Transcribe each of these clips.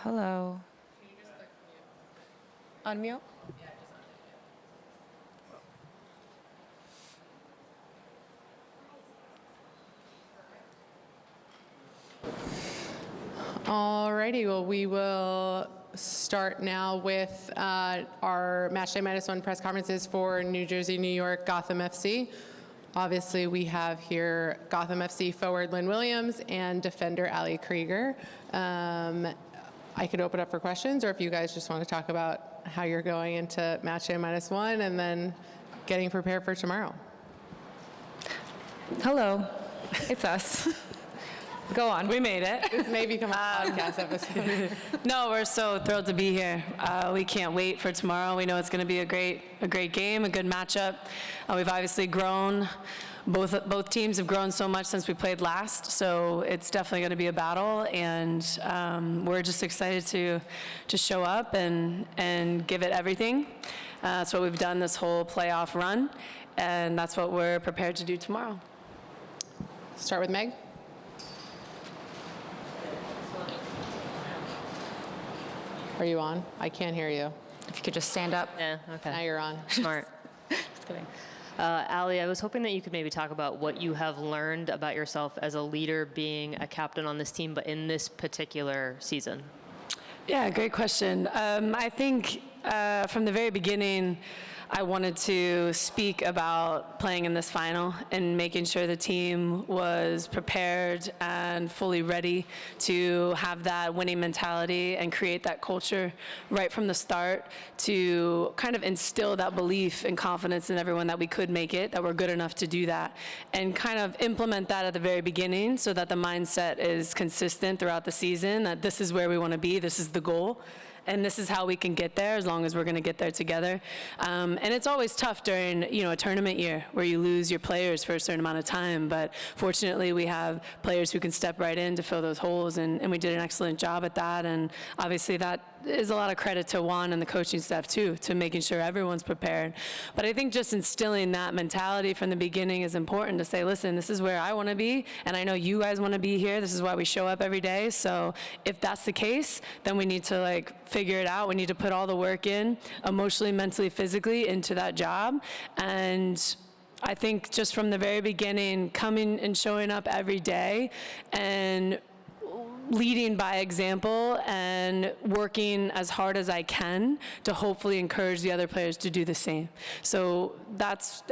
Hello. Unmute? Alrighty, well, we will start now with our Matchday -1 press conferences for New Jersey, New York, Gotham FC. Obviously, we have here Gotham FC forward Lynn Williams and defender Ali Krieger. I could open up for questions, or if you guys just want to talk about how you're going into Matchday -1 and then getting prepared for tomorrow. Hello, it's us. Go on, we made it. This may become a podcast episode. No, we're so thrilled to be here. We can't wait for tomorrow. We know it's going to be a great game, a good matchup. We've obviously grown. Both teams have grown so much since we played last, so it's definitely going to be a battle, and we're just excited to show up and give it everything. That's what we've done this whole playoff run, and that's what we're prepared to do tomorrow. Start with Meg. Are you on? I can't hear you. If you could just stand up. Yeah, okay. Now you're on. Smart. Just kidding. Ali, I was hoping that you could maybe talk about what you have learned about yourself as a leader, being a captain on this team, but in this particular season. Yeah, great question. I think from the very beginning, I wanted to speak about playing in this final and making sure the team was prepared and fully ready to have that winning mentality and create that culture right from the start to kind of instill that belief and confidence in everyone that we could make it, that we're good enough to do that, and kind of implement that at the very beginning so that the mindset is consistent throughout the season, that this is where we want to be, this is the goal. And this is how we can get there, as long as we're going to get there together. And it's always tough during, a tournament year where you lose your players for a certain amount of time. But fortunately, we have players who can step right in to fill those holes, and we did an excellent job at that. And obviously, that is a lot of credit to Juan and the coaching staff too, to making sure everyone's prepared. But I think just instilling that mentality from the beginning is important, to say, listen, this is where I want to be, and I know you guys want to be here. This is why we show up every day. So if that's the case, then we need to figure it out. We need to put all the work in, emotionally, mentally, physically, into that job. And I think just from the very beginning, coming and showing up every day and leading by example and working as hard as I can to hopefully encourage the other players to do the same. So that's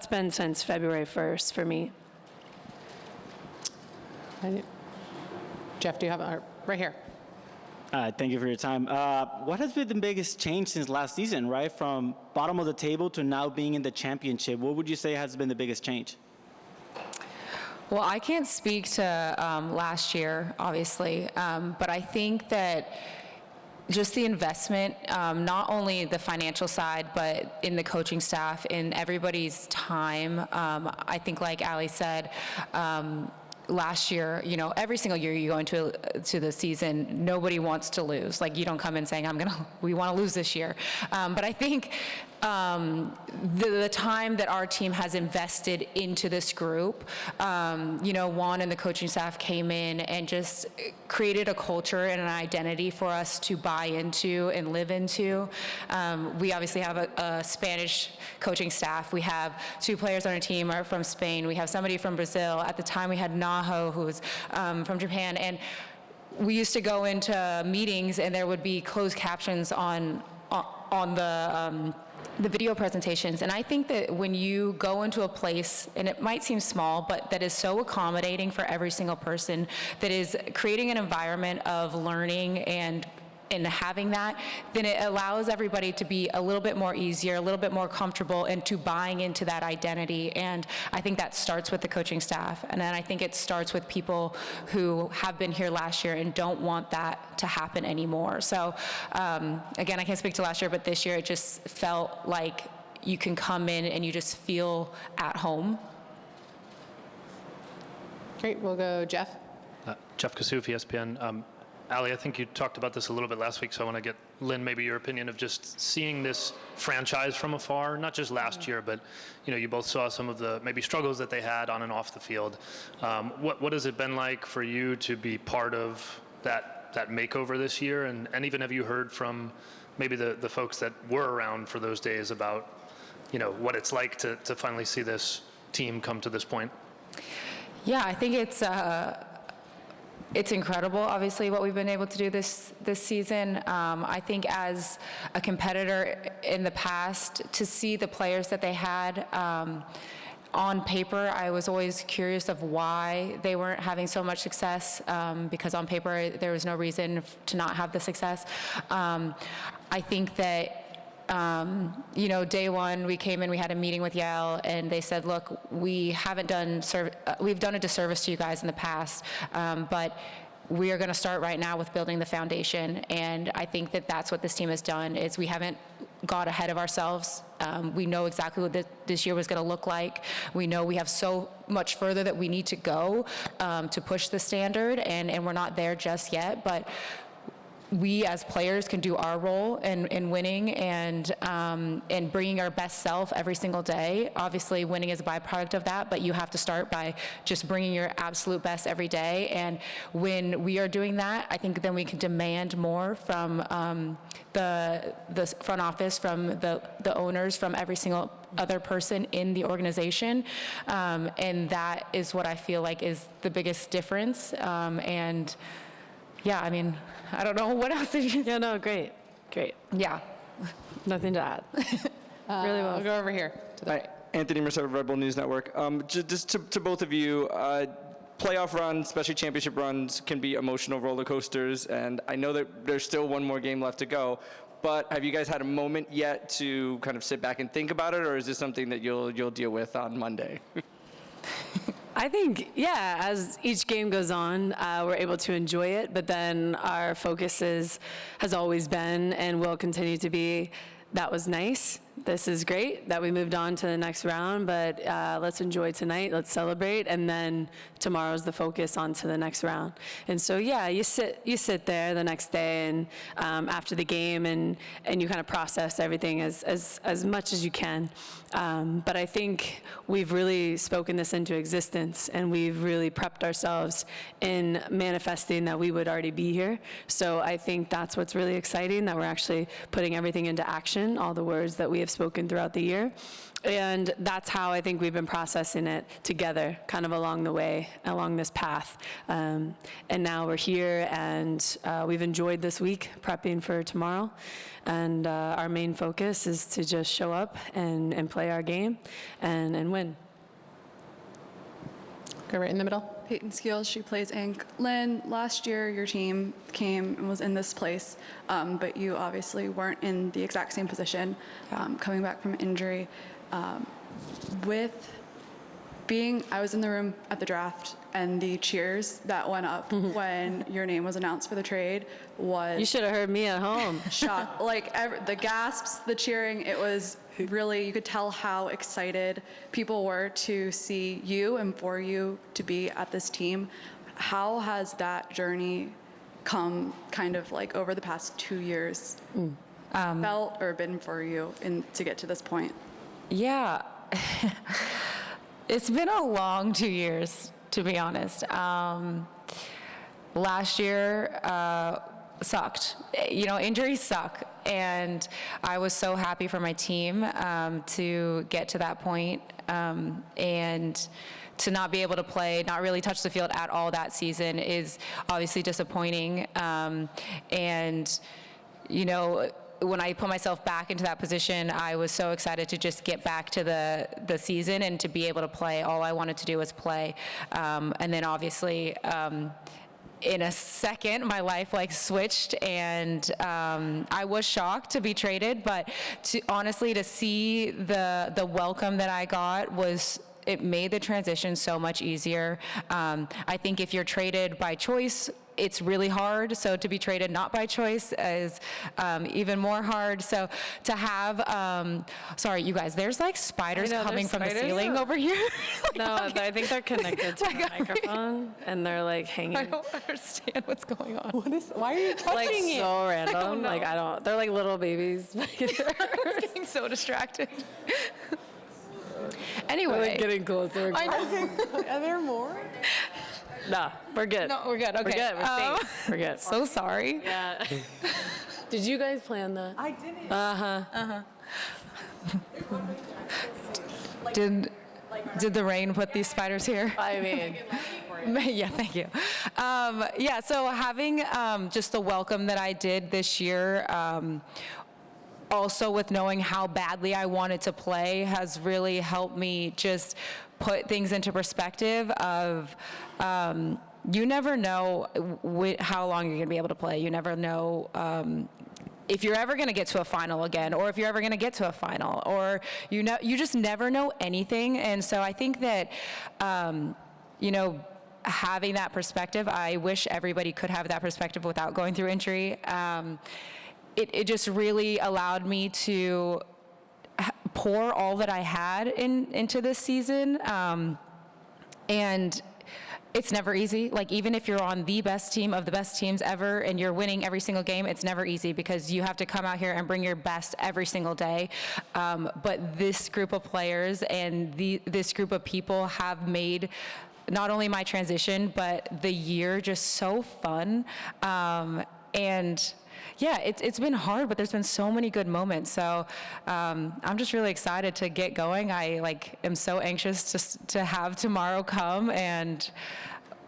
been since February 1st for me. Jeff, do you have right here? Thank you for your time. What has been the biggest change since last season, right? From bottom of the table to now being in the championship. What would you say has been the biggest change? Well, I can't speak to last year, obviously, but I think that just the investment, not only the financial side, but in the coaching staff, in everybody's time. I think, like Ali said, last year, every single year you go into the season, nobody wants to lose. You don't come in saying, we want to lose this year. But I think the time that our team has invested into this group, Juan and the coaching staff came in and just created a culture and an identity for us to buy into and live into. We obviously have a Spanish coaching staff. We have 2 players on our team are from Spain. We have somebody from Brazil. At the time we had Naho, who's from Japan. And we used to go into meetings and there would be closed captions on the video presentations. And I think that when you go into a place, and it might seem small, but that is so accommodating for every single person, that is creating an environment of learning and having that, then it allows everybody to be a little bit more easier, a little bit more comfortable into buying into that identity. And I think that starts with the coaching staff. And then I think it starts with people who have been here last year and don't want that to happen anymore. So again, I can't speak to last year, but this year it just felt like you can come in and you just feel at home. Great, we'll go Jeff. Jeff Kassouf, ESPN. Ali, I think you talked about this a little bit last week, so I want to get, Lynn, maybe your opinion of just seeing this franchise from afar, not just last year, but you both saw some of the maybe struggles that they had on and off the field. What has it been like for you to be part of that that makeover this year? And even have you heard from maybe the folks that were around for those days about, what it's like to finally see this team come to this point? Yeah, I think it's incredible, obviously, what we've been able to do this season. I think as a competitor in the past, to see the players that they had on paper, I was always curious of why they weren't having so much success, because on paper there was no reason to not have the success. I think that day one, we came in, we had a meeting with Yale, and they said, look, we've done a disservice to you guys in the past, but we are going to start right now with building the foundation. And I think that that's what this team has done, is we haven't got ahead of ourselves. We know exactly what this year was going to look like. We know we have so much further that we need to go to push the standard, and we're not there just yet, but we as players can do our role in winning and bringing our best self every single day. Obviously, winning is a byproduct of that, but you have to start by just bringing your absolute best every day. And when we are doing that, I think then we can demand more from the front office, from the owners, from every single other person in the organization. And that is what I feel like is the biggest difference. And yeah, I mean, I don't know what else did you. Yeah, no, great. Yeah. Nothing to add. Really well. I'll go over here to the right. Anthony Mercer, Red Bull News Network. Just to both of you, playoff runs, especially championship runs, can be emotional roller coasters, and I know that there's still one more game left to go. But have you guys had a moment yet to kind of sit back and think about it, or is this something that you'll deal with on Monday? I think, yeah, as each game goes on, we're able to enjoy it, but then our focus has always been and will continue to be, that was nice. This is great that we moved on to the next round, but let's enjoy tonight, let's celebrate, and then tomorrow's the focus on to the next round. And so, yeah, you sit there the next day and after the game, and you kind of process everything as much as you can. But I think we've really spoken this into existence, and we've really prepped ourselves in manifesting that we would already be here. So I think that's what's really exciting, that we're actually putting everything into action, all the words that we have spoken throughout the year. And that's how I think we've been processing it together, kind of along the way, along this path. And now we're here, and we've enjoyed this week prepping for tomorrow. And our main focus is to just show up and play our game and win. Go right in the middle. Peyton Skills, she plays Inc. Lynn, last year your team came and was in this place, but you obviously weren't in the exact same position, coming back from injury. I was in the room at the draft, and the cheers that went up when your name was announced for the trade was... You should have heard me at home. Shock. Like, the gasps, the cheering, it was really, you could tell how excited people were to see you and for you to be at this team. How has that journey come kind of like over the past 2 years felt or been for you to get to this point? Yeah. It's been a long 2 years, to be honest. Last year sucked. Injuries suck. And I was so happy for my team to get to that point, and to not be able to play, not really touch the field at all that season is obviously disappointing. When I put myself back into that position, I was so excited to just get back to the season and to be able to play. All I wanted to do was play. And then obviously, in a second, my life switched, and I was shocked to be traded, but honestly, to see the welcome that I got it made the transition so much easier. I think if you're traded by choice, it's really hard. So to be traded not by choice is even more hard. So to have, sorry, you guys, there's spiders coming from the ceiling over here. No, I think they're connected to the microphone, and they're hanging. I don't understand what's going on. Why are you touching it? So random. I don't know. They're like little babies. I was getting so distracted. Anyway. They're getting closer. Are there more? No, we're good. No, we're good. Okay. We're good. We're safe. We're good. So sorry. Yeah. Did you guys plan that? I didn't. Did the rain put these spiders here? I mean, Yeah, thank you. Yeah, so having just the welcome that I did this year, also with knowing how badly I wanted to play, has really helped me just put things into perspective of you never know how long you're going to be able to play. You never know if you're ever going to get to a final again, or if you're ever going to get to a final, or you just never know anything. And so I think that having that perspective, I wish everybody could have that perspective without going through injury. It just really allowed me to pour all that I had into this season. And it's never easy. Like, even if you're on the best team of the best teams ever and you're winning every single game, it's never easy because you have to come out here and bring your best every single day. But this group of players and this group of people have made not only my transition, but the year just so fun. And yeah, it's been hard, but there's been so many good moments. So I'm just really excited to get going. I am so anxious to have tomorrow come,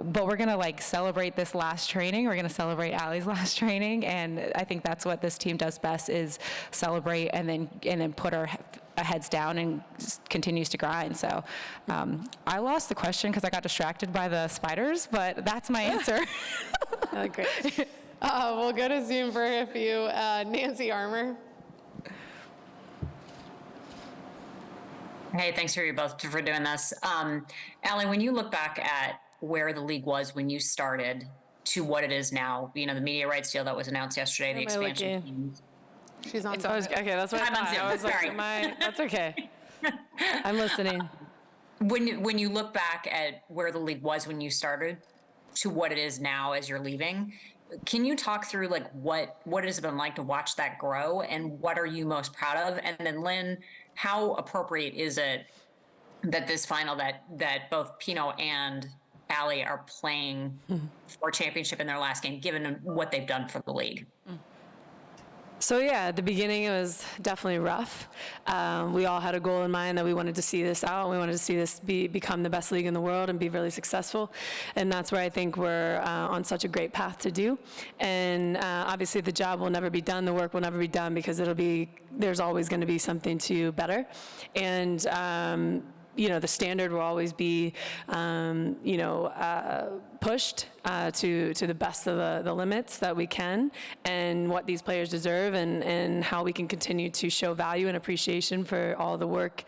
but we're gonna celebrate this last training. We're gonna celebrate Ali's last training, and I think that's what this team does best, is celebrate and then put our heads down and continues to grind. So I lost the question because I got distracted by the spiders, but that's my answer. great. We'll go to Zoom for a few. Nancy Armour. Hey, thanks for you both for doing this. Ali, when you look back at where the league was when you started to what it is now, the media rights deal that was announced yesterday, the expansion teams. She's on. Okay, that's what I I'm on thought. Zoom. I was like, Sorry. that's okay. I'm listening. When you look back at where the league was when you started to what it is now as you're leaving, can you talk through what it has been like to watch that grow, and what are you most proud of? And then Lynn, how appropriate is it that this final that both Pino and Ali are playing for championship in their last game, given what they've done for the league? So yeah, at the beginning it was definitely rough. We all had a goal in mind that we wanted to see this out. We wanted to see this become the best league in the world and be really successful. And that's where I think we're on such a great path to do. And obviously the job will never be done, the work will never be done, because there's always going to be something to better. And the standard will always be, pushed to the best of the limits that we can, and what these players deserve, and how we can continue to show value and appreciation for all the work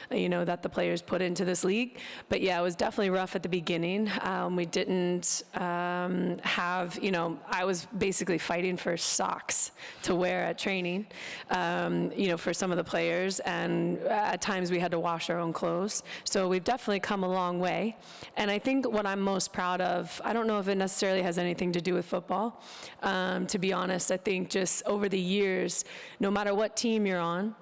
that the players put into this league. But yeah, it was definitely rough at the beginning. We didn't have, I was basically fighting for socks to wear at training, for some of the players, and at times we had to wash our own clothes. So we've definitely come a long way. And I think what I'm most proud of, I don't know if it necessarily has anything to do with football. To be honest, I think just over the years, no matter what team you're on,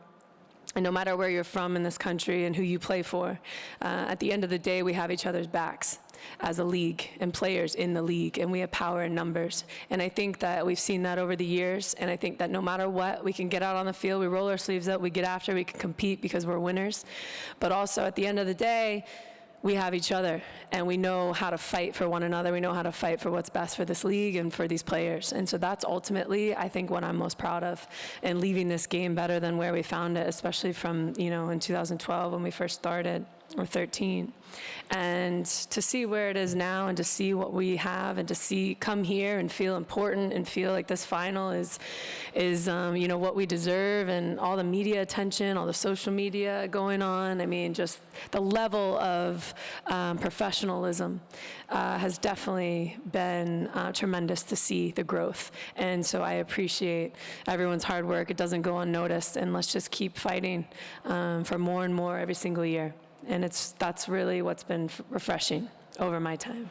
and no matter where you're from in this country and who you play for, at the end of the day, we have each other's backs as a league and players in the league, and we have power in numbers. And I think that we've seen that over the years, and I think that no matter what, we can get out on the field, we roll our sleeves up, we get after, we can compete because we're winners. But also at the end of the day, we have each other, and we know how to fight for one another. We know how to fight for what's best for this league and for these players. And so that's ultimately, I think, what I'm most proud of, and leaving this game better than where we found it, especially from, in 2012 when we first started, or 13. And to see where it is now, and to see what we have, and to come here and feel important, and feel like this final is what we deserve, and all the media attention, all the social media going on. I mean, just the level of professionalism has definitely been tremendous to see the growth. And so I appreciate everyone's hard work. It doesn't go unnoticed, and let's just keep fighting for more and more every single year. And that's really what's been refreshing over my time.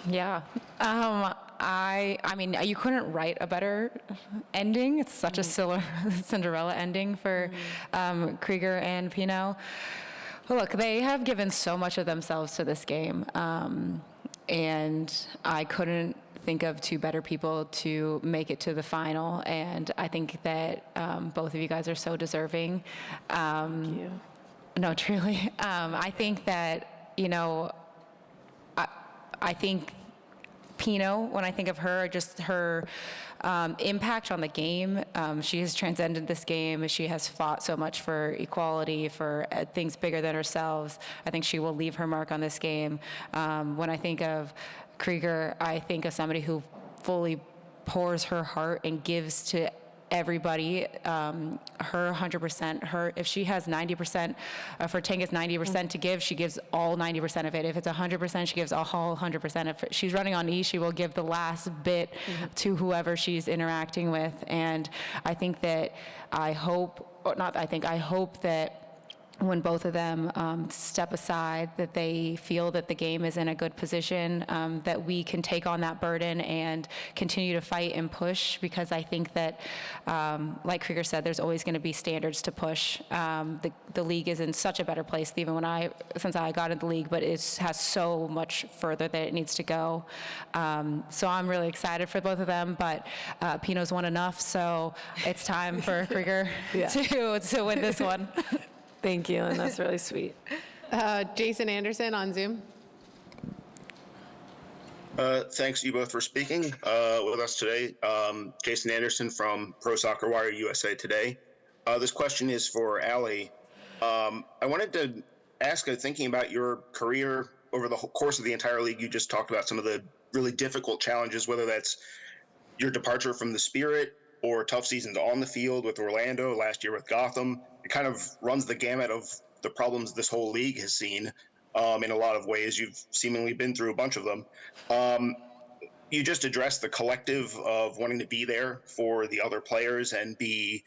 Yeah. I mean, you couldn't write a better ending. It's such a Cinderella ending for Krieger and Pino. Well, look, they have given so much of themselves to this game, and I couldn't think of two better people to make it to the final, and I think that both of you guys are so deserving. Thank you. No, truly. I think that, I think Pino, when I think of her, just her impact on the game. She has transcended this game. She has fought so much for equality, for things bigger than herself. I think she will leave her mark on this game. When I think of Krieger, I think of somebody who fully pours her heart and gives to everybody her 100%. Her, if she has 90%, if her tank is 90% to give, she gives all 90% of it. If it's 100%, she gives all 100%. If she's running on E, she will give the last bit to whoever she's interacting with. And I think that I hope that when both of them step aside, that they feel that the game is in a good position, that we can take on that burden and continue to fight and push, because I think that, like Krieger said, there's always going to be standards to push. The league is in such a better place even since I got into the league, but it has so much further that it needs to go. So I'm really excited for both of them, but Pino's won enough, so it's time for Krieger to win this one. Thank you, and that's really sweet. Jason Anderson on Zoom. Thanks you both for speaking with us today. Jason Anderson from Pro Soccer Wire USA Today. This question is for Ali. I wanted to ask, thinking about your career over the course of the entire league, you just talked about some of the really difficult challenges, whether that's your departure from the Spirit or tough seasons on the field with Orlando, last year with Gotham. It kind of runs the gamut of the problems this whole league has seen in a lot of ways. You've seemingly been through a bunch of them. You just addressed the collective of wanting to be there for the other players and be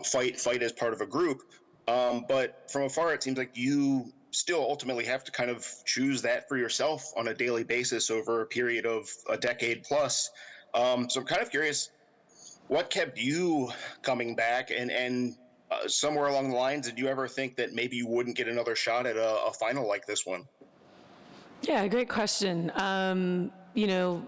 fight as part of a group. But from afar, it seems like you still ultimately have to kind of choose that for yourself on a daily basis over a period of a decade plus. So I'm kind of curious, what kept you coming back, and somewhere along the lines, did you ever think that maybe you wouldn't get another shot at a final like this one? Yeah, great question.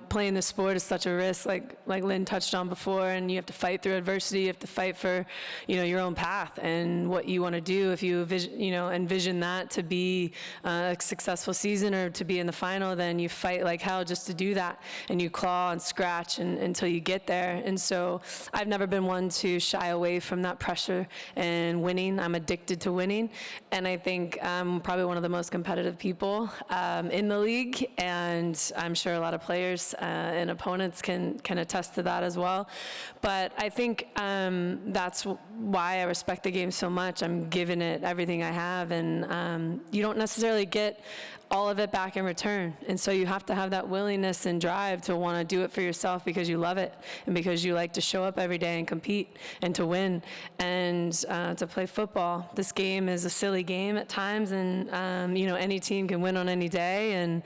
Playing the sport is such a risk, like Lynn touched on before, and you have to fight through adversity. You have to fight for, your own path and what you want to do. If you envision that to be a successful season or to be in the final, then you fight like hell just to do that, and you claw and scratch until you get there. And so I've never been one to shy away from that pressure and winning. I'm addicted to winning, and I think I'm probably one of the most competitive people in the league, and I'm sure a lot of players and opponents can attest to that as well. But I think that's why I respect the game so much. I'm giving it everything I have, and you don't necessarily get all of it back in return. And so you have to have that willingness and drive to want to do it for yourself because you love it and because you like to show up every day and compete and to win and to play football. This game is a silly game at times, and any team can win on any day, and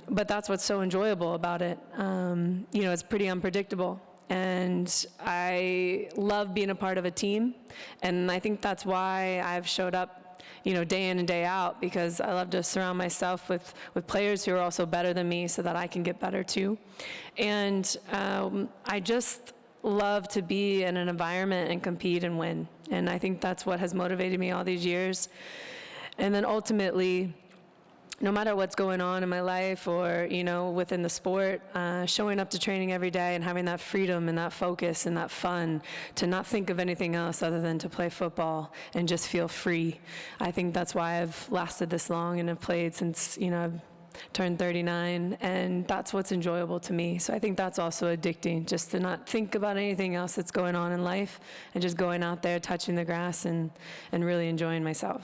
but that's what's so enjoyable about it. It's pretty unpredictable. And I love being a part of a team, and I think that's why I've showed up day in and day out, because I love to surround myself with players who are also better than me so that I can get better too. And I just love to be in an environment and compete and win. And I think that's what has motivated me all these years. And then ultimately, no matter what's going on in my life or, within the sport, showing up to training every day and having that freedom and that focus and that fun to not think of anything else other than to play football and just feel free. I think that's why I've lasted this long and have played since, I've turned 39, and that's what's enjoyable to me. So I think that's also addicting, just to not think about anything else that's going on in life and just going out there, touching the grass and really enjoying myself.